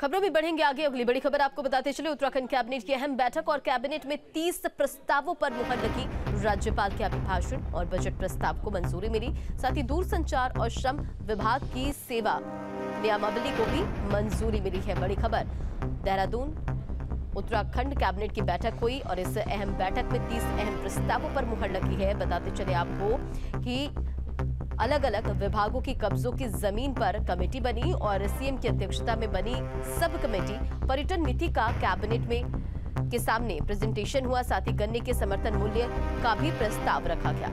खबरों में बढ़ेंगे आगे। अगली बड़ी खबर आपको बताते चले, उत्तराखंड कैबिनेट की अहम बैठक और कैबिनेट में 30 प्रस्तावों पर मुहर लगी। राज्यपाल के अभिभाषण और बजट प्रस्ताव को मंजूरी मिली। साथ ही दूरसंचार और श्रम विभाग की सेवा नियमावली को भी मंजूरी मिली है। बड़ी खबर, देहरादून उत्तराखंड कैबिनेट की बैठक हुई और इस अहम बैठक में 30 अहम प्रस्तावों पर मुहर लगी है। बताते चले आपको कि अलग अलग विभागों की कब्जों की जमीन पर कमेटी बनी और सीएम की अध्यक्षता में बनी सब कमेटी पर्यटन नीति का कैबिनेट में के सामने प्रेजेंटेशन हुआ। साथ ही गन्ने के समर्थन मूल्य का भी प्रस्ताव रखा गया।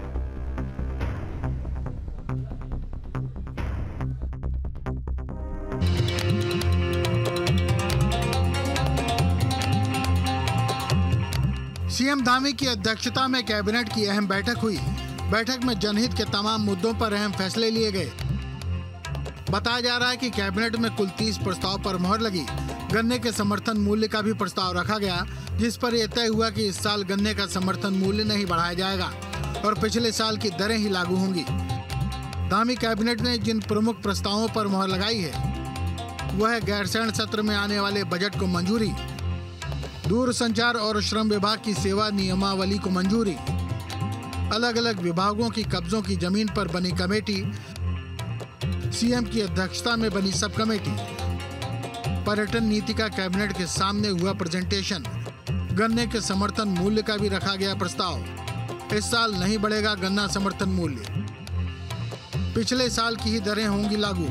सीएम धामी की अध्यक्षता में कैबिनेट की अहम बैठक हुई। बैठक में जनहित के तमाम मुद्दों पर अहम फैसले लिए गए। बताया जा रहा है कि कैबिनेट में कुल 30 प्रस्ताव पर मुहर लगी। गन्ने के समर्थन मूल्य का भी प्रस्ताव रखा गया, जिस पर यह तय हुआ कि इस साल गन्ने का समर्थन मूल्य नहीं बढ़ाया जाएगा और पिछले साल की दरें ही लागू होंगी। धामी कैबिनेट ने जिन प्रमुख प्रस्तावों पर मुहर लगाई है वह है गैरसैंण सत्र में आने वाले बजट को मंजूरी, दूरसंचार और श्रम विभाग की सेवा नियमावली को मंजूरी, अलग अलग विभागों की कब्जों की जमीन पर बनी कमेटी, सीएम की अध्यक्षता में बनी सब कमेटी, पर्यटन नीति का कैबिनेट के सामने हुआ प्रेजेंटेशन, गन्ने के समर्थन मूल्य का भी रखा गया प्रस्ताव। इस साल नहीं बढ़ेगा गन्ना समर्थन मूल्य, पिछले साल की ही दरें होंगी लागू।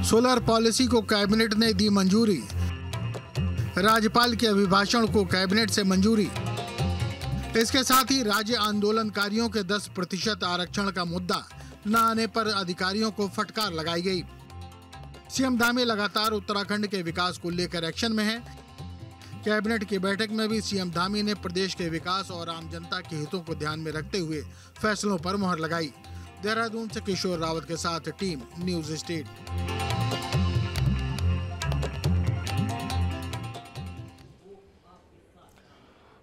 सोलर पॉलिसी को कैबिनेट ने दी मंजूरी, राज्यपाल के अभिभाषण को कैबिनेट से मंजूरी। इसके साथ ही राज्य आंदोलनकारियों के 10% आरक्षण का मुद्दा न आने पर अधिकारियों को फटकार लगाई गई। सीएम धामी लगातार उत्तराखंड के विकास को लेकर एक्शन में है। कैबिनेट की बैठक में भी सीएम धामी ने प्रदेश के विकास और आम जनता के हितों को ध्यान में रखते हुए फैसलों पर मुहर लगाई। देहरादून से किशोर रावत के साथ टीम न्यूज स्टेट।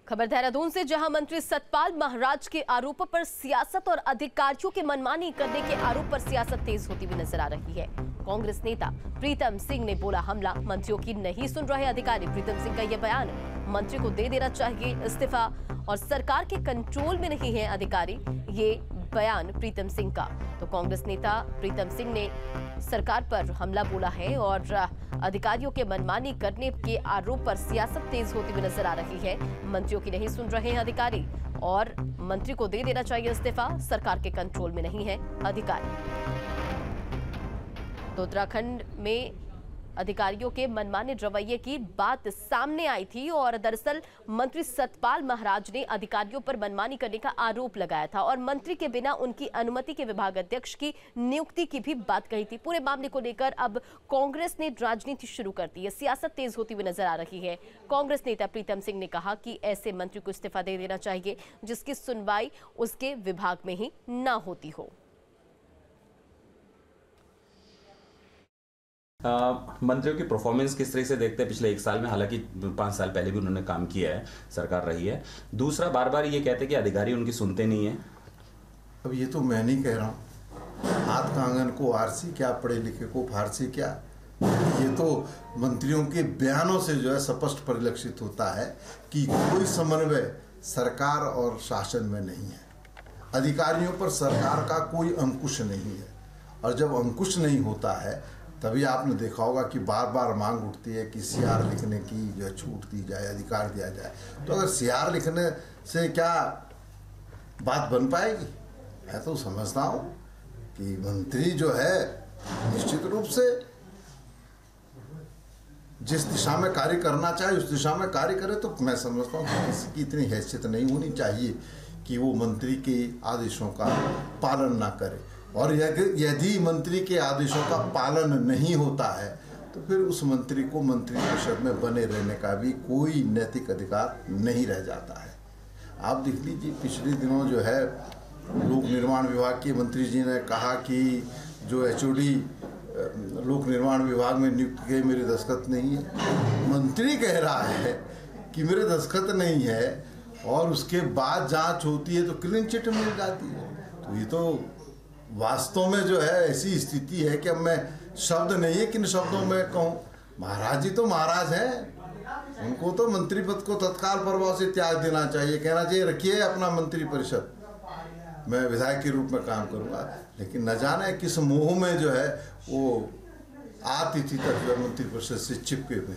खबर देहरादून से, जहां मंत्री सतपाल महाराज के आरोपों पर सियासत और अधिकारियों की मनमानी करने के आरोप पर सियासत तेज होती हुई नजर आ रही है। कांग्रेस नेता प्रीतम सिंह ने बोला हमला, मंत्रियों की नहीं सुन रहे अधिकारी। प्रीतम सिंह का यह बयान, मंत्री को दे देना चाहिए इस्तीफा और सरकार के कंट्रोल में नहीं है अधिकारी। ये बयान प्रीतम सिंह का। तो कांग्रेस नेता प्रीतम सिंह ने सरकार पर हमला बोला है और अधिकारियों के मनमानी करने के आरोप पर सियासत तेज होती हुई नजर आ रही है। मंत्रियों की नहीं सुन रहे हैं अधिकारी और मंत्री को दे देना चाहिए इस्तीफा, सरकार के कंट्रोल में नहीं है अधिकारी। तो उत्तराखंड में अधिकारियों के मनमाने रवैये की बात सामने आई थी और दरअसल मंत्री सतपाल महाराज ने अधिकारियों पर मनमानी करने का आरोप लगाया था और मंत्री के बिना उनकी अनुमति के विभाग अध्यक्ष की नियुक्ति की भी बात कही थी। पूरे मामले को लेकर अब कांग्रेस ने राजनीति शुरू कर दी है, सियासत तेज होती हुई नजर आ रही है। कांग्रेस नेता प्रीतम सिंह ने कहा कि ऐसे मंत्री को इस्तीफा दे देना चाहिए जिसकी सुनवाई उसके विभाग में ही न होती हो। मंत्रियों की परफॉर्मेंस किस तरह से देखते हैं पिछले 1 साल में? हालांकि 5 साल पहले भी उन्होंने काम किया है, सरकार रही है। दूसरा, बार बार ये कहते हैं कि अधिकारी उनकी सुनते नहीं है। अब ये तो मैं नहीं कह रहा हूँ, हाथ का आंगन को आरसी क्या, पढ़े लिखे को फारसी क्या। ये तो मंत्रियों के बयानों से जो है स्पष्ट परिलक्षित होता है कि कोई समन्वय सरकार और शासन में नहीं है। अधिकारियों पर सरकार का कोई अंकुश नहीं है और जब अंकुश नहीं होता है तभी आपने देखा होगा कि बार बार मांग उठती है कि सीआर लिखने की जो है छूट दी जाए, अधिकार दिया जाए। तो अगर सीआर लिखने से क्या बात बन पाएगी? मैं तो समझता हूँ कि मंत्री जो है निश्चित रूप से जिस दिशा में कार्य करना चाहे उस दिशा में कार्य करे। तो मैं समझता हूँ कि किसी की इतनी हैसियत नहीं होनी चाहिए कि वो मंत्री के आदेशों का पालन ना करे। और यदि मंत्री के आदेशों का पालन नहीं होता है तो फिर उस मंत्री को मंत्री परिषद में बने रहने का भी कोई नैतिक अधिकार नहीं रह जाता है। आप देख लीजिए, पिछले दिनों जो है लोक निर्माण विभाग के मंत्री जी ने कहा कि जो HOD लोक निर्माण विभाग में नियुक्त किए मेरे दस्तखत नहीं है। मंत्री कह रहा है कि मेरे दस्तखत नहीं है और उसके बाद जांच होती है तो क्लीन चिट मिल जाती है। तो ये तो वास्तव में जो है ऐसी स्थिति है कि अब मैं शब्द नहीं है किन शब्दों में कहूँ। महाराज जी तो महाराज हैं, उनको तो मंत्री पद को तत्काल प्रभाव से त्याग देना चाहिए, कहना चाहिए रखिए अपना मंत्री परिषद, मैं विधायक के रूप में काम करूंगा। लेकिन न जाने किस मोह में जो है वो आती थी तक मंत्री परिषद से चिपके हुए।